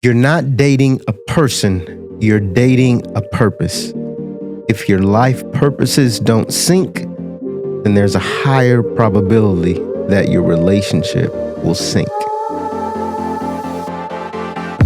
You're not dating a person, you're dating a purpose. If your life purposes don't sync, then there's a higher probability that your relationship will sink.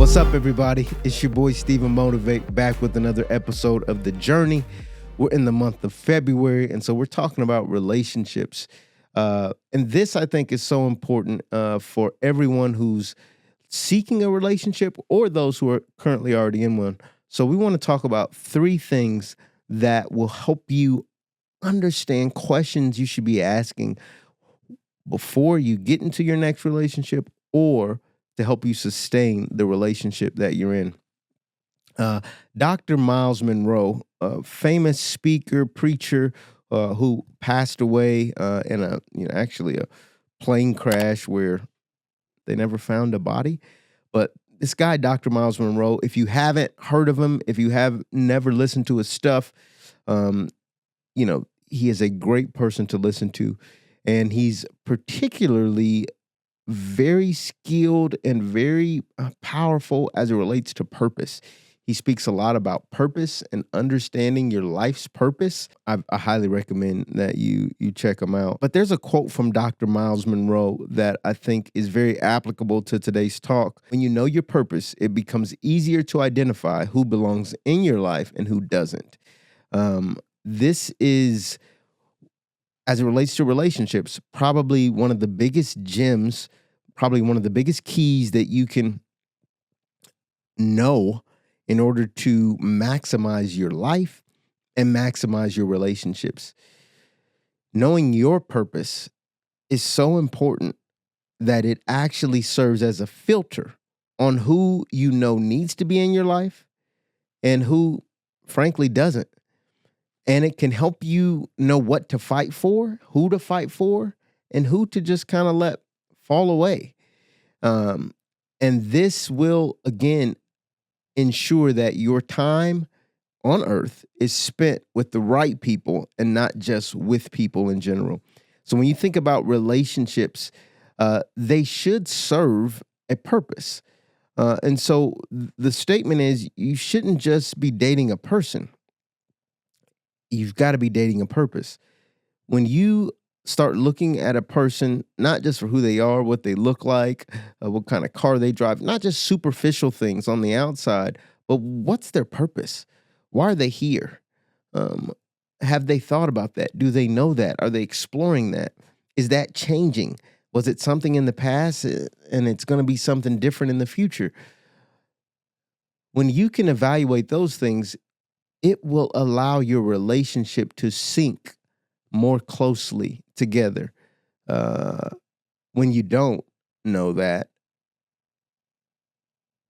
What's up, everybody? It's your boy Stephen Motivate back with another episode of The Journey. We're in the month of February, and so we're talking about relationships. And this, I think, is so important for everyone who's seeking a relationship or those who are currently already in one. So we want to talk about three things that will help you understand questions you should be asking before you get into your next relationship or to help you sustain the relationship that you're in. Dr. Miles Monroe, a famous speaker, preacher who passed away in actually a plane crash where they never found a body. But this guy, Dr. Miles Monroe, if you haven't heard of him, if you have never listened to his stuff, he is a great person to listen to. And he's particularly very skilled and very powerful as it relates to purpose. He speaks a lot about purpose and understanding your life's purpose. I highly recommend that you check him out. But there's a quote from Dr. Miles Monroe that I think is very applicable to today's talk. When you know your purpose, it becomes easier to identify who belongs in your life and who doesn't. This is, as it relates to relationships, probably one of the biggest gems, probably one of the biggest keys that you can know in order to maximize your life and maximize your relationships. Knowing your purpose is so important that it actually serves as a filter on who you know needs to be in your life and who, frankly, doesn't. And it can help you know what to fight for, who to fight for, and who to just kind of let fall away. And this will, again, ensure that your time on earth is spent with the right people and not just with people in general. So when you think about relationships, they should serve a purpose. And so the statement is you shouldn't just be dating a person. You've got to be dating a purpose. When you start looking at a person, not just for who they are, what they look like, what kind of car they drive, not just superficial things on the outside, but what's their purpose? Why are they here? Have they thought about that? Do they know that? Are they exploring that? Is that changing? Was it something in the past and it's going to be something different in the future? When you can evaluate those things, it will allow your relationship to sync more closely together. When you don't know that,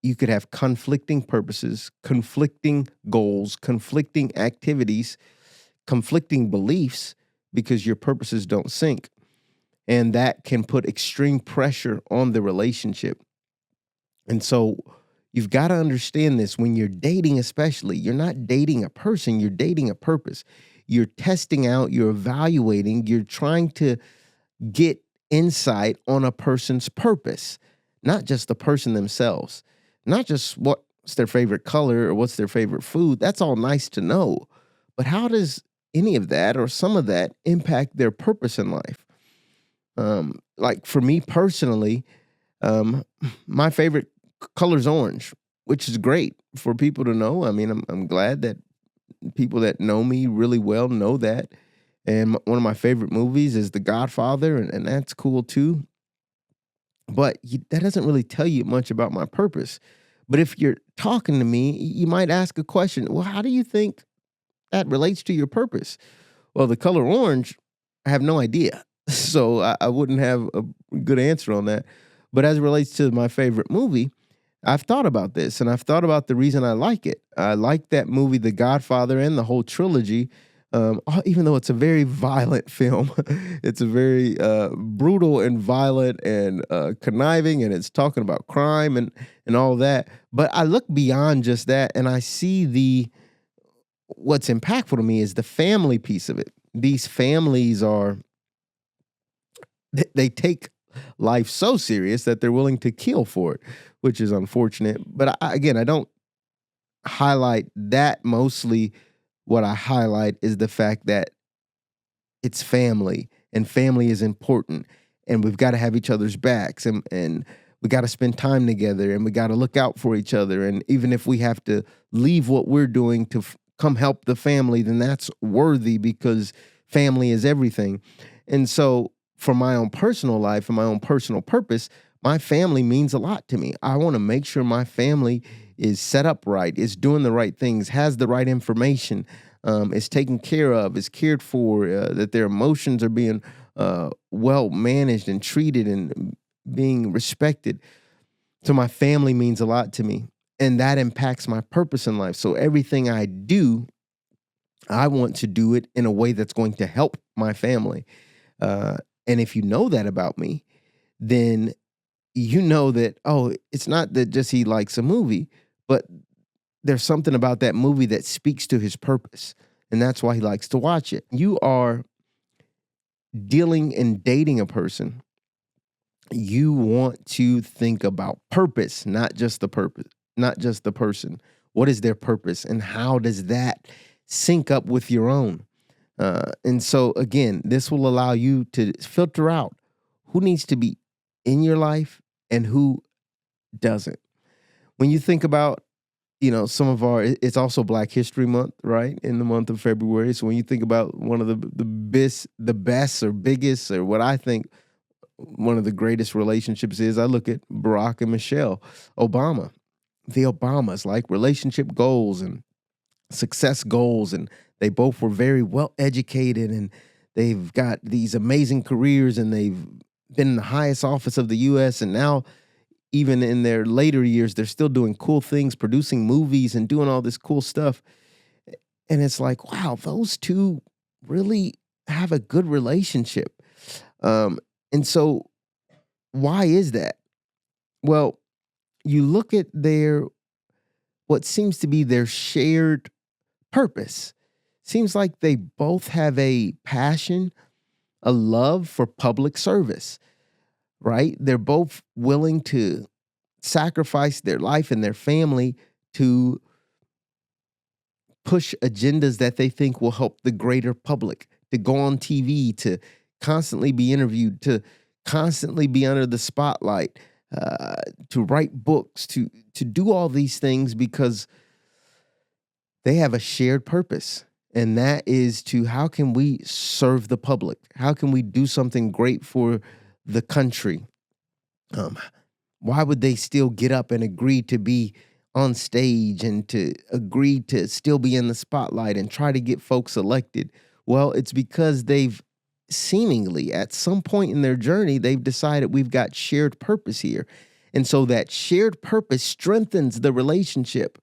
you could have conflicting purposes, conflicting goals, conflicting activities, conflicting beliefs because your purposes don't sync. And that can put extreme pressure on the relationship. And so you've got to understand this when you're dating, especially, you're not dating a person, you're dating a purpose. You're testing out, you're evaluating, you're trying to get insight on a person's purpose, not just the person themselves, not just what's their favorite color or what's their favorite food. That's all nice to know. But how does any of that or some of that impact their purpose in life? Like for me personally, my favorite color is orange, which is great for people to know. I mean, I'm glad that people that know me really well know that. And one of my favorite movies is The Godfather, and that's cool too. But that doesn't really tell you much about my purpose. But if you're talking to me, you might ask a question. Well, how do you think that relates to your purpose? Well, the color orange, I have no idea. So I wouldn't have a good answer on that. But as it relates to my favorite movie, I've thought about this and I've thought about the reason I like it. I like that movie, The Godfather, and the whole trilogy, even though it's a very violent film. It's a very brutal and violent and conniving, and it's talking about crime and all of that. But I look beyond just that and I see what's impactful to me is the family piece of it. These families they take life so serious that they're willing to kill for it, which is unfortunate. But again, I don't highlight that. Mostly what I highlight is the fact that it's family, and family is important, and we've got to have each other's backs, and we got to spend time together, and we got to look out for each other. And even if we have to leave what we're doing to come help the family, then that's worthy, because family is everything. And so for my own personal life and my own personal purpose, my family means a lot to me. I want to make sure my family is set up right, is doing the right things, has the right information, is taken care of, is cared for, that their emotions are being well managed and treated and being respected. So my family means a lot to me, and that impacts my purpose in life. So everything I do, I want to do it in a way that's going to help my family. And if you know that about me, then you know that, oh, it's not that just he likes a movie, but there's something about that movie that speaks to his purpose. And that's why he likes to watch it. You are dealing and dating a person. You want to think about purpose, not just the purpose, not just the person. What is their purpose, and how does that sync up with your own? And so, again, this will allow you to filter out who needs to be in your life and who doesn't. When you think about, some of it's also Black History Month, right? In the month of February. So when you think about one of the best or biggest, or what I think one of the greatest relationships is, I look at Barack and Michelle Obama. The Obamas, like relationship goals and success goals, and they both were very well educated, and they've got these amazing careers, and they've been in the highest office of the U.S., and now even in their later years, they're still doing cool things, producing movies and doing all this cool stuff. And it's like, wow, those two really have a good relationship. And so why is that? Well, you look at what seems to be their shared purpose. Seems like they both have a passion, a love for public service, right? They're both willing to sacrifice their life and their family to push agendas that they think will help the greater public, to go on TV, to constantly be interviewed, to constantly be under the spotlight, to write books, to do all these things because they have a shared purpose. And that is to, how can we serve the public? How can we do something great for the country? Why would they still get up and agree to be on stage and to agree to still be in the spotlight and try to get folks elected? Well, it's because they've seemingly, at some point in their journey, they've decided we've got shared purpose here. And so that shared purpose strengthens the relationship.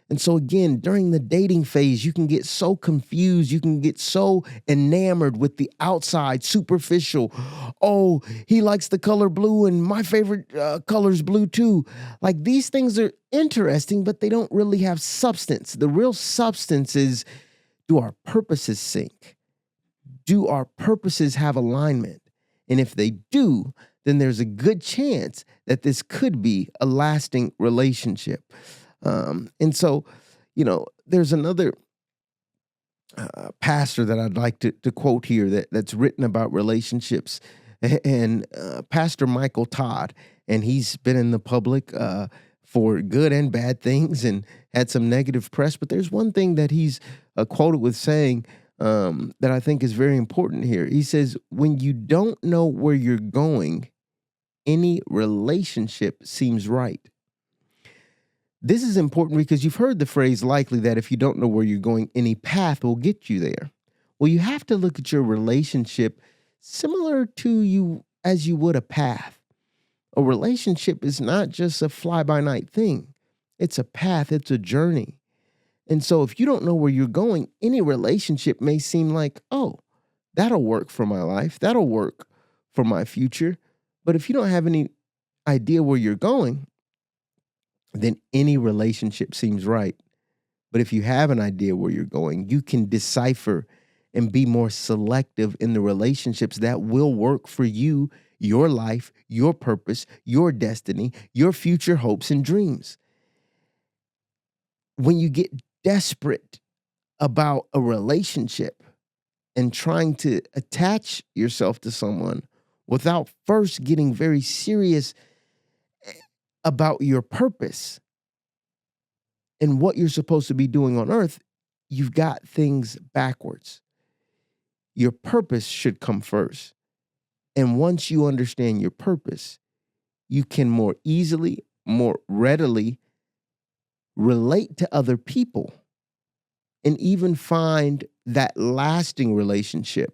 And so again, during the dating phase, you can get so confused. You can get so enamored with the outside, superficial. Oh, he likes the color blue, and my favorite color is blue too. Like, these things are interesting, but they don't really have substance. The real substance is, do our purposes sync? Do our purposes have alignment? And if they do, then there's a good chance that this could be a lasting relationship. And so, there's another pastor that I'd like to quote here that's written about relationships, and Pastor Michael Todd. And he's been in the public for good and bad things and had some negative press. But there's one thing that he's quoted with saying that I think is very important here. He says, when you don't know where you're going, any relationship seems right. This is important because you've heard the phrase likely that if you don't know where you're going, any path will get you there. Well, you have to look at your relationship similar to you as you would a path. A relationship is not just a fly-by-night thing. It's a path. It's a journey. And so if you don't know where you're going, any relationship may seem like, oh, that'll work for my life. That'll work for my future. But if you don't have any idea where you're going, then any relationship seems right. But if you have an idea where you're going, you can decipher and be more selective in the relationships that will work for you, your life, your purpose, your destiny, your future hopes and dreams. When you get desperate about a relationship and trying to attach yourself to someone without first getting very serious about your purpose and what you're supposed to be doing on earth, you've got things backwards. Your purpose should come first. And once you understand your purpose, you can more easily, more readily relate to other people and even find that lasting relationship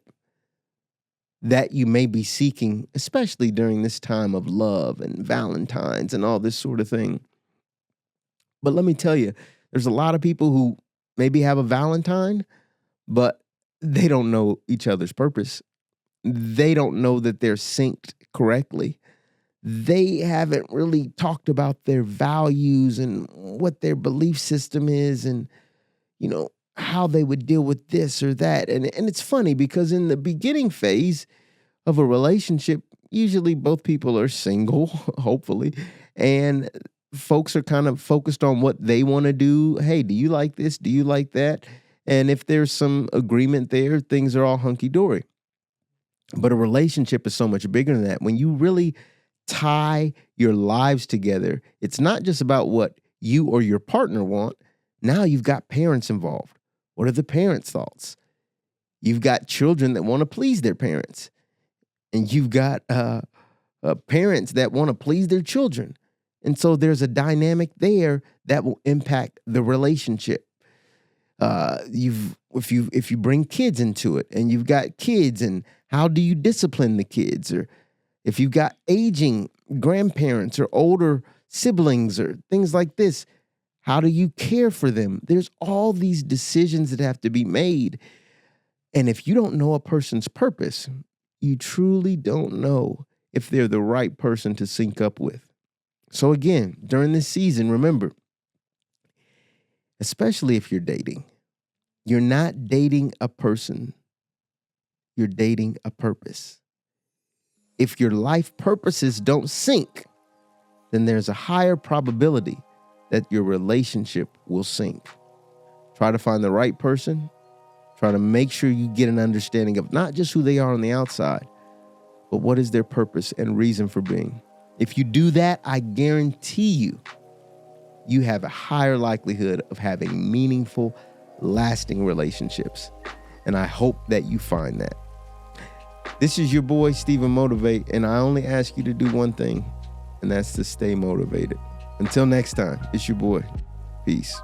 that you may be seeking, especially during this time of love and Valentine's and all this sort of thing. But let me tell you, there's a lot of people who maybe have a Valentine, but they don't know each other's purpose. They don't know that they're synced correctly. They haven't really talked about their values and what their belief system is and, how they would deal with this or that. And it's funny because in the beginning phase of a relationship, usually both people are single, hopefully, and folks are kind of focused on what they want to do. Hey, do you like this? Do you like that? And if there's some agreement there, things are all hunky-dory. But a relationship is so much bigger than that. When you really tie your lives together, it's not just about what you or your partner want. Now you've got parents involved. What are the parents' thoughts? You've got children that want to please their parents. And you've got parents that want to please their children. And so there's a dynamic there that will impact the relationship. If you bring kids into it and you've got kids, and how do you discipline the kids? Or if you've got aging grandparents or older siblings or things like this, how do you care for them? There's all these decisions that have to be made. And if you don't know a person's purpose, you truly don't know if they're the right person to sync up with. So again, during this season, remember, especially if you're dating, you're not dating a person, you're dating a purpose. If your life purposes don't sync, then there's a higher probability that your relationship will sink. Try to find the right person. Try to make sure you get an understanding of not just who they are on the outside, but what is their purpose and reason for being. If you do that, I guarantee you have a higher likelihood of having meaningful, lasting relationships. And I hope that you find that. This is your boy, Stephen Motivate, and I only ask you to do one thing, and that's to stay motivated. Until next time, it's your boy. Peace.